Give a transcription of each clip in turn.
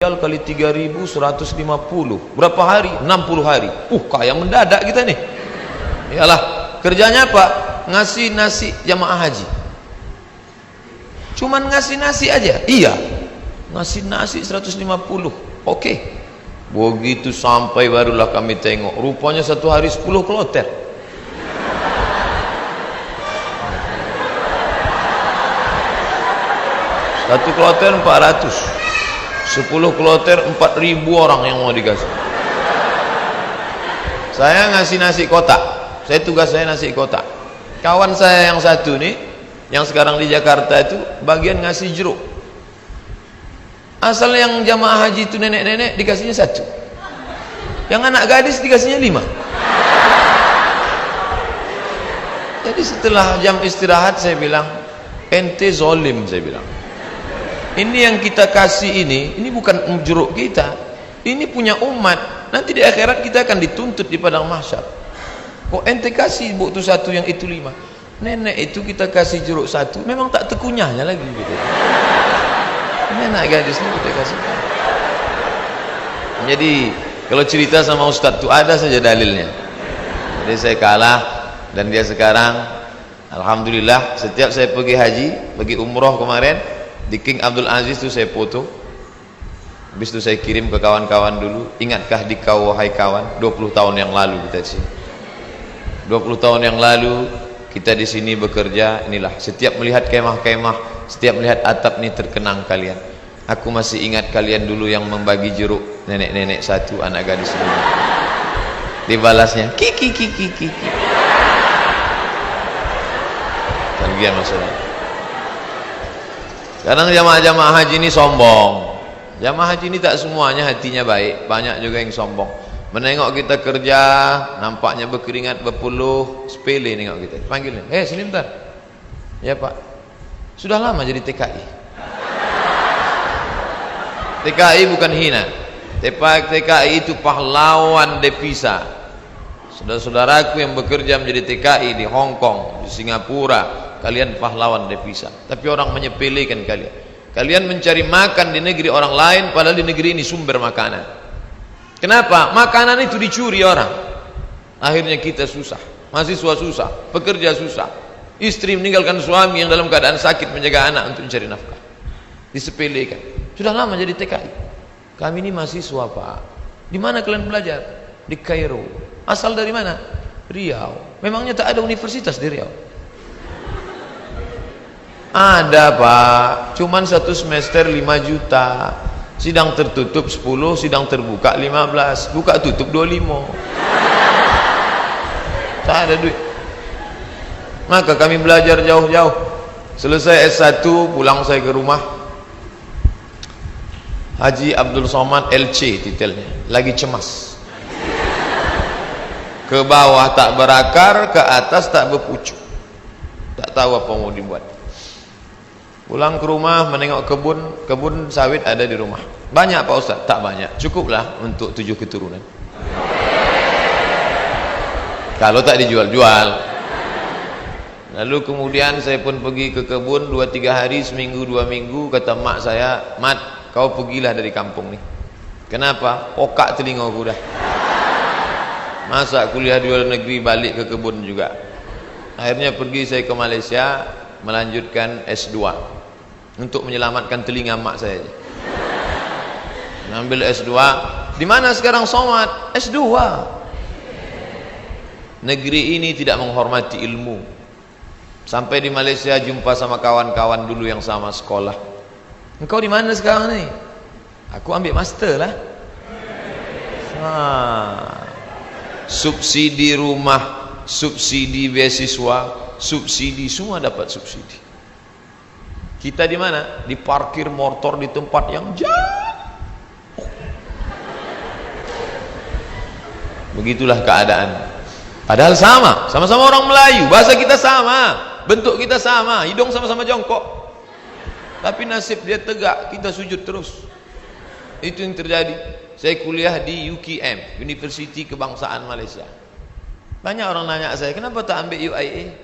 kali 3.150 berapa hari? 60 hari. Kaya mendadak kita nih. Iyalah, kerjanya apa? Ngasih nasi jamaah haji. Cuman ngasih nasi aja. Iya, ngasih nasi 150. Oke. Begitu sampai barulah kami tengok, rupanya satu hari 10 kloter. Satu kloter 400. 10 kloter 4.000 orang yang mau dikasih. Saya ngasih nasi kotak. Tugas saya nasi kotak. Kawan saya yang satu nih, yang sekarang di Jakarta itu bagian ngasih jeruk. Asal yang jamaah haji itu nenek-nenek dikasihnya 1. Yang anak gadis dikasihnya 5. Jadi setelah jam istirahat saya bilang, ente zolim, saya bilang. Ini yang kita kasih ini bukan jeruk kita, ini punya umat. Nanti di akhirat kita akan dituntut di padang mahsyar. Kok ente kasih buktu 1 yang itu 5? Nenek itu kita kasih jeruk 1, memang tak tekunyahnya lagi gitu. Ini anak gadis ini kita kasih. Jadi kalau cerita sama Ustadz itu ada saja dalilnya. Jadi saya kalah dan dia sekarang, alhamdulillah, setiap saya pergi haji, pergi umroh kemarin, di King Abdul Aziz itu saya foto. Habis itu saya kirim ke kawan-kawan dulu. Ingatkah di kau wahai kawan, 20 tahun yang lalu kita di sini. 20 tahun yang lalu kita di sini bekerja. Inilah, setiap melihat kemah-kemah, setiap melihat atap ini terkenang kalian. Aku masih ingat kalian dulu yang membagi jeruk, nenek-nenek 1, anak gadis 2. Dibalasnya kiki. Bagian maksudnya. Kadang jamaah-jamaah haji ini sombong. Jamaah haji ini tak semuanya hatinya baik, banyak juga yang sombong. Menengok kita kerja, nampaknya berkeringat, berpeluh, sepele nengok kita. Panggilnya, sini bentar. Ya Pak, sudah lama jadi TKI. TKI bukan hina. TKI itu pahlawan devisa. Saudara-saudaraku yang bekerja menjadi TKI di Hong Kong, di Singapura, kalian pahlawan devisa. Tapi orang menyepelekan kalian. Kalian mencari makan di negeri orang lain, padahal di negeri ini sumber makanan. Kenapa? Makanan itu dicuri orang. Akhirnya kita susah, mahasiswa susah, pekerja susah, istri meninggalkan suami yang dalam keadaan sakit menjaga anak untuk mencari nafkah. Disepelekan. Sudah lama jadi TKI. Kami ini mahasiswa Pak. Di mana kalian belajar? Di Kairo. Asal dari mana? Riau. Memangnya tak ada universitas di Riau? Ada Pak, cuman 1 semester 5 juta. Sidang tertutup 10, sidang terbuka 15, buka tutup 25. Tak ada duit. Maka kami belajar jauh-jauh. Selesai S1, pulang saya ke rumah. Haji Abdul Somad LC titelnya, lagi cemas. Ke bawah tak berakar, ke atas tak berpucuk. Tak tahu apa mau dibuat. Pulang ke rumah menengok kebun sawit ada di rumah. Banyak Pak Ustaz? Tak banyak, cukuplah untuk 7 keturunan. Kalau tak dijual-jual. Lalu kemudian saya pun pergi ke kebun 2-3 hari, seminggu 2 minggu. Kata mak saya, Mat, kau pergilah dari kampung nih. Kenapa? Pokak telinga aku dah. Masa kuliah di luar negeri balik ke kebun juga. Akhirnya pergi saya ke Malaysia, melanjutkan S2 untuk menyelamatkan telinga mak saya. Ambil S2. Di mana sekarang Somad? S2. Negeri ini tidak menghormati ilmu. Sampai di Malaysia jumpa sama kawan-kawan dulu yang sama sekolah. Engkau di mana sekarang nih? Aku ambil master lah. Subsidi rumah, subsidi beasiswa, subsidi, semua dapat subsidi. Kita di mana? Di parkir motor di tempat yang jauh. Begitulah keadaan. Padahal sama-sama orang Melayu, bahasa kita sama, bentuk kita sama, hidung sama-sama jongkok. Tapi nasib dia tegak, kita sujud terus. Itu yang terjadi. Saya kuliah di UKM, Universiti Kebangsaan Malaysia. Banyak orang nanya saya, kenapa tak ambil UIA?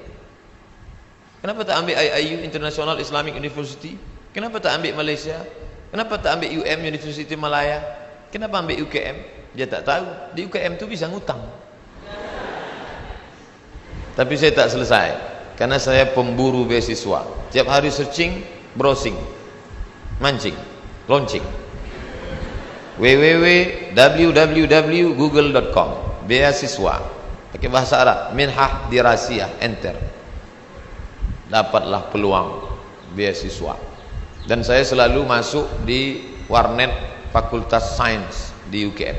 Kenapa tak ambil IIU, International Islamic University? Kenapa tak ambil Malaysia? Kenapa tak ambil UM University Malaya? Kenapa ambil UKM? Dia tak tahu. Di UKM tu bisa ngutang. Tapi saya tak selesai. Karena saya pemburu beasiswa. Tiap hari searching, browsing, mancing, launching. www.google.com beasiswa. Pakai bahasa Arab. Minhah dirasiyah. Enter. Dapatlah peluang beasiswa. Dan saya selalu masuk di warnet Fakultas Sains di UKM.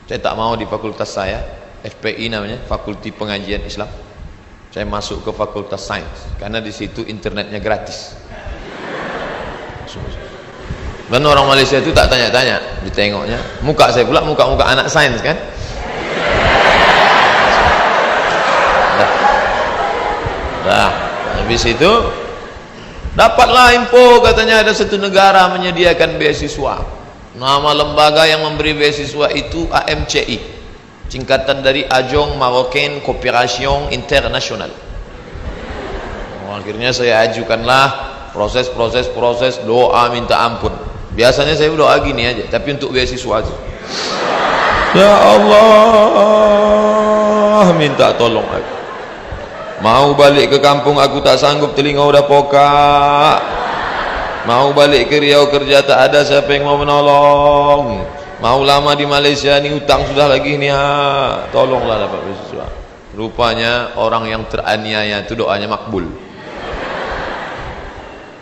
Saya tak mau di fakultas saya, FPI namanya, Fakulti Pengajian Islam. Saya masuk ke Fakultas Sains karena di situ internetnya gratis. Dan orang Malaysia itu tak tanya-tanya, ditengoknya. Muka saya pula muka-muka anak sains kan. Dah, habis itu dapatlah info katanya ada satu negara menyediakan beasiswa. Nama lembaga yang memberi beasiswa itu AMCI, singkatan dari Agence Marocaine Coopération Internationale. Akhirnya saya ajukanlah proses doa minta ampun. Biasanya saya doa gini aja, tapi untuk beasiswa aja. Ya Allah, minta tolong aku. Mau balik ke kampung aku tak sanggup, telinga udah pokak. Mau balik ke Riau kerja tak ada siapa yang mau menolong. Mau lama di Malaysia ni utang sudah lagi ni ha. Tolonglah dapat beasiswa. Rupanya orang yang teraniaya itu doanya makbul.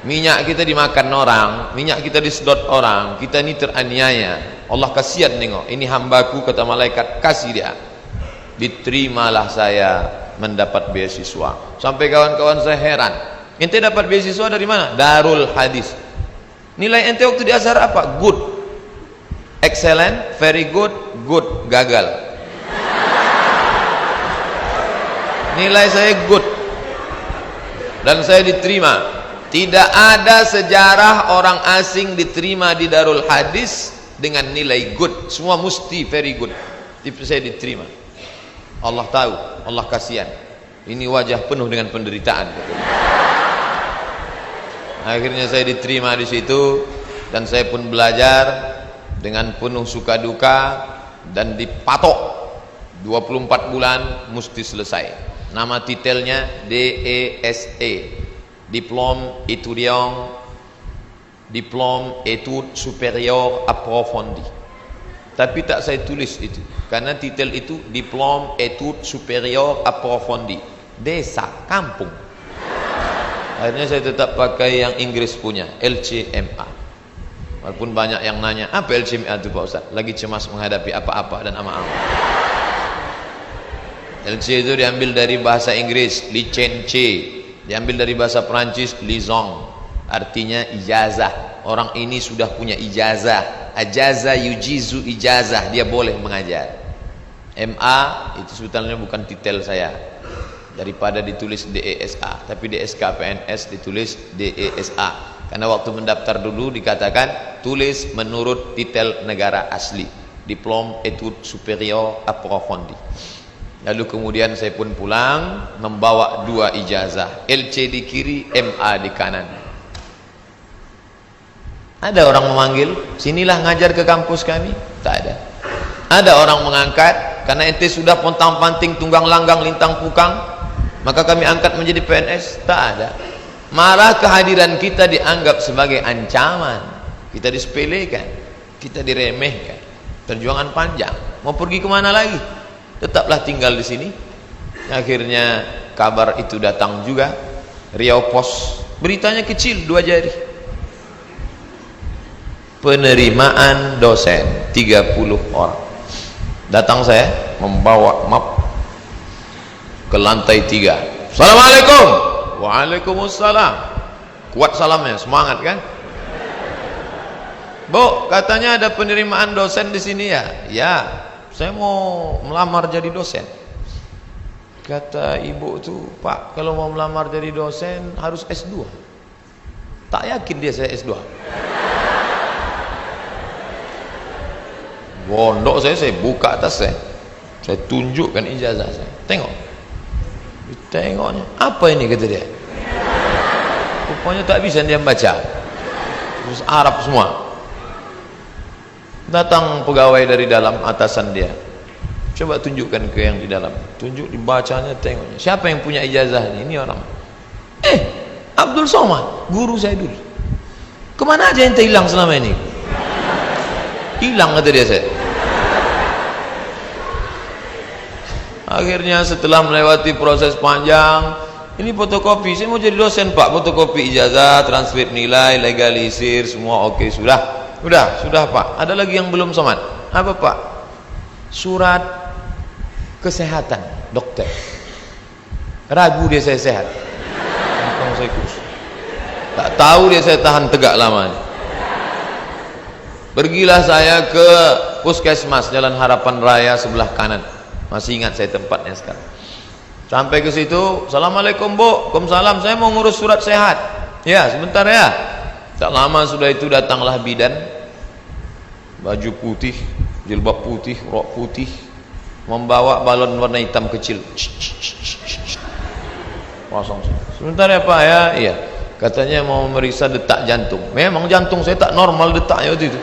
Minyak kita dimakan orang, minyak kita disedot orang, kita ni teraniaya. Allah kasihan tengok, ini hambaku kata malaikat, kasih dia. Diterimalah saya mendapat beasiswa. Sampai kawan-kawan saya heran, ente dapat beasiswa dari mana? Darul Hadis. Nilai ente waktu di Azhar apa? Good, excellent, very good, good, gagal. Nilai saya good dan saya diterima. Tidak ada sejarah orang asing diterima di Darul Hadis dengan nilai good. Semua mesti very good. Tapi saya diterima. Allah tahu, Allah kasihan. Ini wajah penuh dengan penderitaan. Akhirnya saya diterima di situ dan saya pun belajar dengan penuh suka duka dan dipatok 24 bulan mesti selesai. Nama titelnya DESE, Diplôme Étudiant, Diplôme Études Supérieures Approfondies. Tapi tak saya tulis itu karena titel itu Diplôme Études Supérieures Approfondies, desa, kampung. Akhirnya saya tetap pakai yang Inggris punya, LCMA. Walaupun banyak yang nanya, apa LCMA itu Pak Ustaz? Lagi cemas menghadapi apa-apa dan ama-ama. LC itu diambil dari bahasa Inggris, licence. Diambil dari bahasa Perancis, liaison, artinya ijazah. Orang ini sudah punya ijazah. Ajaza yujizu ijazah, dia boleh mengajar. MA itu sebetulnya bukan titel saya. Daripada ditulis DESA, tapi DSK PNS ditulis DESA. Karena waktu mendaftar dulu dikatakan tulis menurut titel negara asli, Diplôme Études Supérieures Approfondies. Lalu kemudian saya pun pulang membawa 2 ijazah, LC di kiri, MA di kanan. Ada orang memanggil, sinilah ngajar ke kampus kami? Tak ada. Ada orang mengangkat, karena ente sudah pontang-panting, tunggang langgang, lintang pukang, maka kami angkat menjadi PNS? Tak ada. Malah kehadiran kita dianggap sebagai ancaman, kita disepelekan, kita diremehkan. Perjuangan panjang, mau pergi kemana lagi? Tetaplah tinggal di sini. Akhirnya kabar itu datang juga, Riau Pos, beritanya kecil 2 jari. Penerimaan dosen 30 orang. Datang saya membawa map ke lantai 3. Assalamualaikum. Waalaikumsalam. Kuat salamnya, semangat kan? Bu, katanya ada penerimaan dosen di sini ya? Ya. Saya mau melamar jadi dosen. Kata ibu tuh, Pak, kalau mau melamar jadi dosen harus S2. Tak yakin dia saya S2. Bondok saya buka atas saya tunjukkan ijazah saya. Tengok. Tengoknya, apa ini kata dia? Rupanya tak bisa dia baca. terus Arab semua. Datang pegawai dari dalam, atasan dia, coba tunjukkan ke yang di dalam. Tunjuk, dibacanya, tengoknya, siapa yang punya ijazah ini? Ini orang, Abdul Somad, guru saya dulu. Kemana aja ente hilang selama ini? Hilang, kata dia. Saya akhirnya setelah melewati proses panjang, ini fotokopi, saya mau jadi dosen pak, fotokopi ijazah, transkrip nilai, legalisir, semua oke, sudah pak. Ada lagi yang belum Somad. Apa pak? Surat kesehatan dokter. Ragu dia saya sehat, saya kurus. Tak tahu dia saya tahan tegak lama. Pergilah saya ke puskesmas Jalan Harapan Raya sebelah kanan. Masih ingat saya tempatnya sekarang. Sampai ke situ, assalamualaikum bu, waalaikumsalam, saya mau ngurus surat sehat. Ya sebentar ya. Tak lama sudah itu datanglah bidan, baju putih, jilbab putih, rok putih, membawa balon warna hitam kecil. Kosong. Sebentar ya pak ya. Iya, katanya mau memeriksa detak jantung. Memang jantung saya tak normal detaknya waktu itu.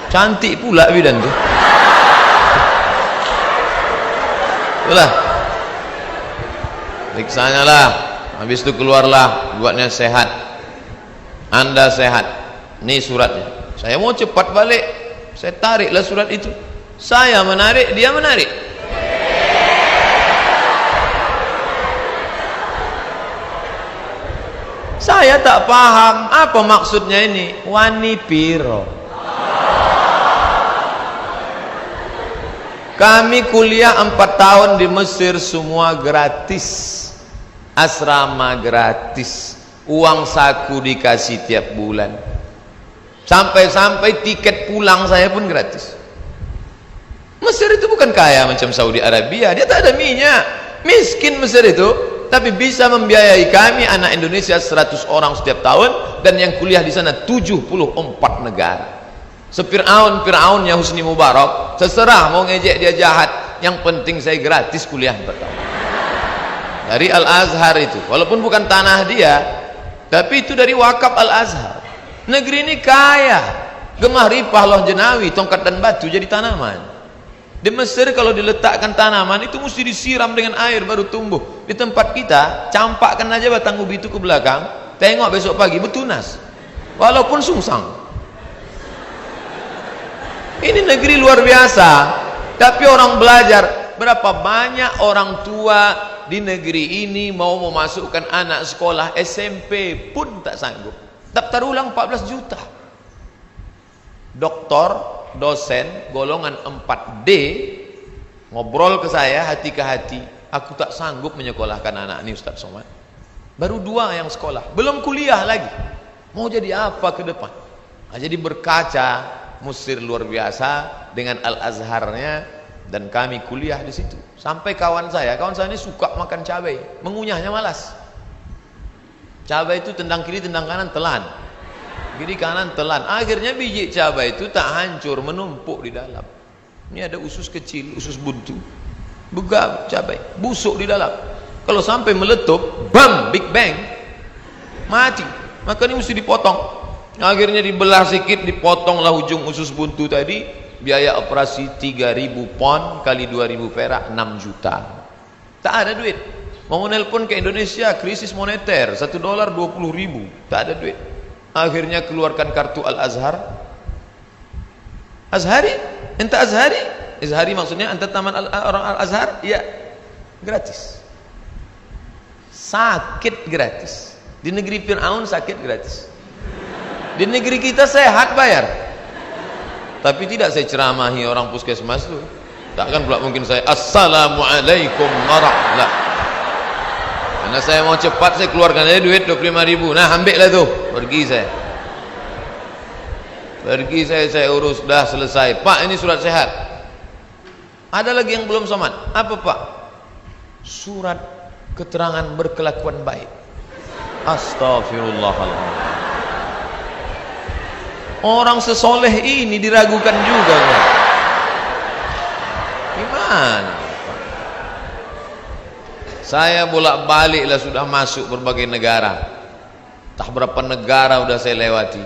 Cantik pula bidan tuh. Itulah, periksanya lah, habis itu keluarlah, buatnya sehat, anda sehat, ini suratnya. Saya mau cepat balik, saya tariklah surat itu. Saya menarik, dia menarik. Saya tak paham apa maksudnya ini. Wani piro? Kami kuliah 4 tahun di Mesir, semua gratis, asrama gratis, uang saku dikasih tiap bulan, sampai-sampai tiket pulang saya pun gratis. Mesir itu bukan kaya macam Saudi Arabia, dia tak ada minyak, miskin Mesir itu, tapi bisa membiayai kami anak Indonesia 100 orang setiap tahun, dan yang kuliah di sana 74 negara. Fir'aunnya Husni Mubarak, terserah mau ngejek dia jahat, yang penting saya gratis kuliah 4 tahun dari Al-Azhar itu, walaupun bukan tanah dia, tapi itu dari wakaf Al-Azhar. Negeri ini kaya, gemah ripah loh jenawi, tongkat dan batu jadi tanaman. Di Mesir kalau diletakkan tanaman itu mesti disiram dengan air baru tumbuh. Di tempat kita campakkan aja batang ubi itu ke belakang, tengok besok pagi betunas walaupun sungsang. Ini negeri luar biasa, tapi orang belajar. Berapa banyak orang tua di negeri ini mau memasukkan anak sekolah SMP pun tak sanggup. Daftar ulang 14 juta. Doktor, dosen, golongan 4D ngobrol ke saya hati ke hati, aku tak sanggup menyekolahkan anak ini Ustaz Somad. Baru 2 yang sekolah, belum kuliah lagi. Mau jadi apa ke depan? Nah, jadi berkaca, Mesir luar biasa dengan Al-Azharnya, dan kami kuliah di situ. Sampai kawan saya ini suka makan cabai, mengunyahnya malas. Cabai itu tendang kiri tendang kanan telan, kiri kanan telan. Akhirnya biji cabai itu tak hancur, menumpuk di dalam. Ini ada usus kecil, usus buntu, buka cabai, busuk di dalam. Kalau sampai meletup, bam, big bang, mati. Maka ini mesti dipotong. Akhirnya dibelah sedikit, dipotonglah ujung usus buntu tadi. Biaya operasi 3.000 pon kali 2.000 perak, 6 juta. Tak ada duit. Mau nelpon ke Indonesia, krisis moneter, $1 20.000, tak ada duit. Akhirnya keluarkan kartu Al-Azhar. Azhari? Ente Azhari? Azhari maksudnya ente taman orang Al-Azhar? Ya, gratis. Sakit gratis. Di negeri Fir'aun sakit gratis. Di negeri kita sehat bayar. Tapi tidak saya ceramahi orang puskesmas itu. Takkan pula mungkin saya assalamualaikum warahmatullahi. Karena saya mau cepat, saya keluarkan aja duit 25.000. Nah, ambillah tuh. Pergi saya urus, dah selesai. Pak, ini surat sehat. Ada lagi yang belum Somad. Apa pak? Surat keterangan berkelakuan baik. Astagfirullahaladzim. Orang sesoleh ini diragukan juga kan? Gimana? Saya bolak-balik lah sudah masuk berbagai negara. Tak berapa negara sudah saya lewati.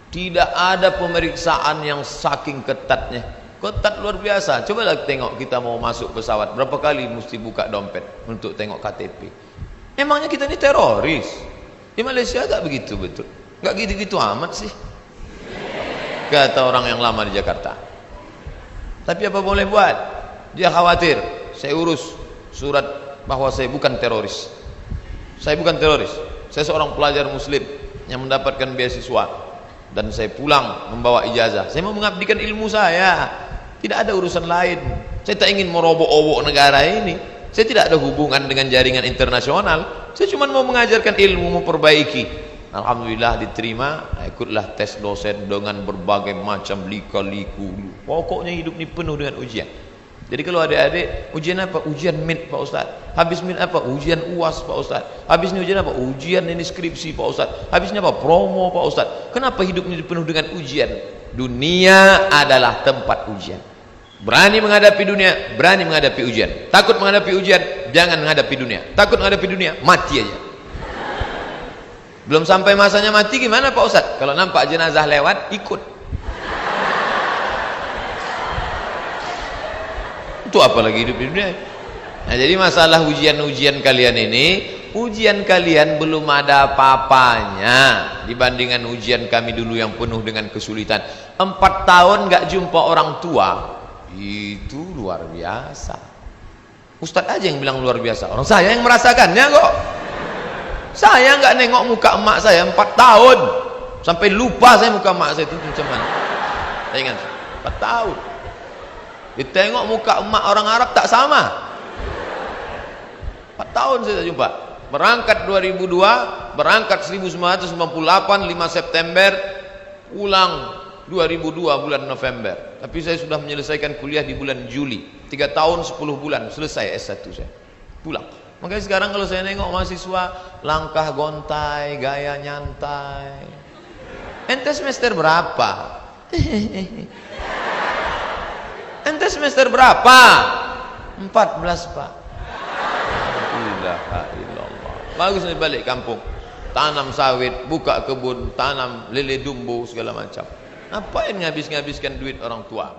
Tidak ada pemeriksaan yang saking ketatnya. Ketat luar biasa. Cobalah tengok kita mau masuk pesawat, berapa kali mesti buka dompet untuk tengok KTP. Emangnya kita ini teroris? Di Malaysia tak begitu betul. Enggak gitu-gitu amat sih, kata orang yang lama di Jakarta. Tapi apa boleh buat? Dia khawatir. Saya urus surat bahwa saya bukan teroris. Saya bukan teroris. Saya seorang pelajar muslim yang mendapatkan beasiswa, dan saya pulang membawa ijazah. Saya mau mengabdikan ilmu saya. Tidak ada urusan lain. Saya tak ingin merobok-obok negara ini. Saya tidak ada hubungan dengan jaringan internasional. Saya cuma mau mengajarkan ilmu, memperbaiki. Alhamdulillah diterima. Ikutlah tes dosen dengan berbagai macam lika-liku. Pokoknya hidup ini penuh dengan ujian. Jadi kalau adik-adik, ujian apa? Ujian MIT Pak Ustaz. Habis MIT apa? Ujian UAS Pak Ustaz. Habis ini ujian apa? Ujian ini skripsi Pak Ustaz. Habis ini apa? Promo Pak Ustaz. Kenapa hidup ini penuh dengan ujian? Dunia adalah tempat ujian. Berani menghadapi dunia, berani menghadapi ujian. Takut menghadapi ujian, jangan menghadapi dunia. Takut menghadapi dunia, mati aja. Belum sampai masanya mati, gimana Pak Ustaz? Kalau nampak jenazah lewat, ikut. Itu apalagi hidup di dunia. Nah, jadi masalah ujian-ujian kalian ini, ujian kalian belum ada apa-apanya dibandingkan ujian kami dulu yang penuh dengan kesulitan. 4 tahun gak jumpa orang tua, itu luar biasa. Ustadz aja yang bilang luar biasa, orang saya yang merasakannya kok. Saya nggak nengok muka emak saya 4 tahun, sampai lupa saya muka emak saya itu macam mana. Saya ingat 4 tahun. Ditengok muka emak orang Arab tak sama. 4 tahun saya tak jumpa. Berangkat 2002, berangkat 1998 5 September, pulang 2002 bulan November. Tapi saya sudah menyelesaikan kuliah di bulan Juli. 3 tahun 10 bulan selesai S1 saya. Pulang. Makanya sekarang kalau saya nengok mahasiswa, langkah gontai, gaya nyantai. Ente semester berapa? Ente semester berapa? 14 Pak. La ilaha illallah. Bagus nih balik kampung. Tanam sawit, buka kebun, tanam lele dumbo segala macam. Ngapain ngabis-ngabiskan duit orang tua?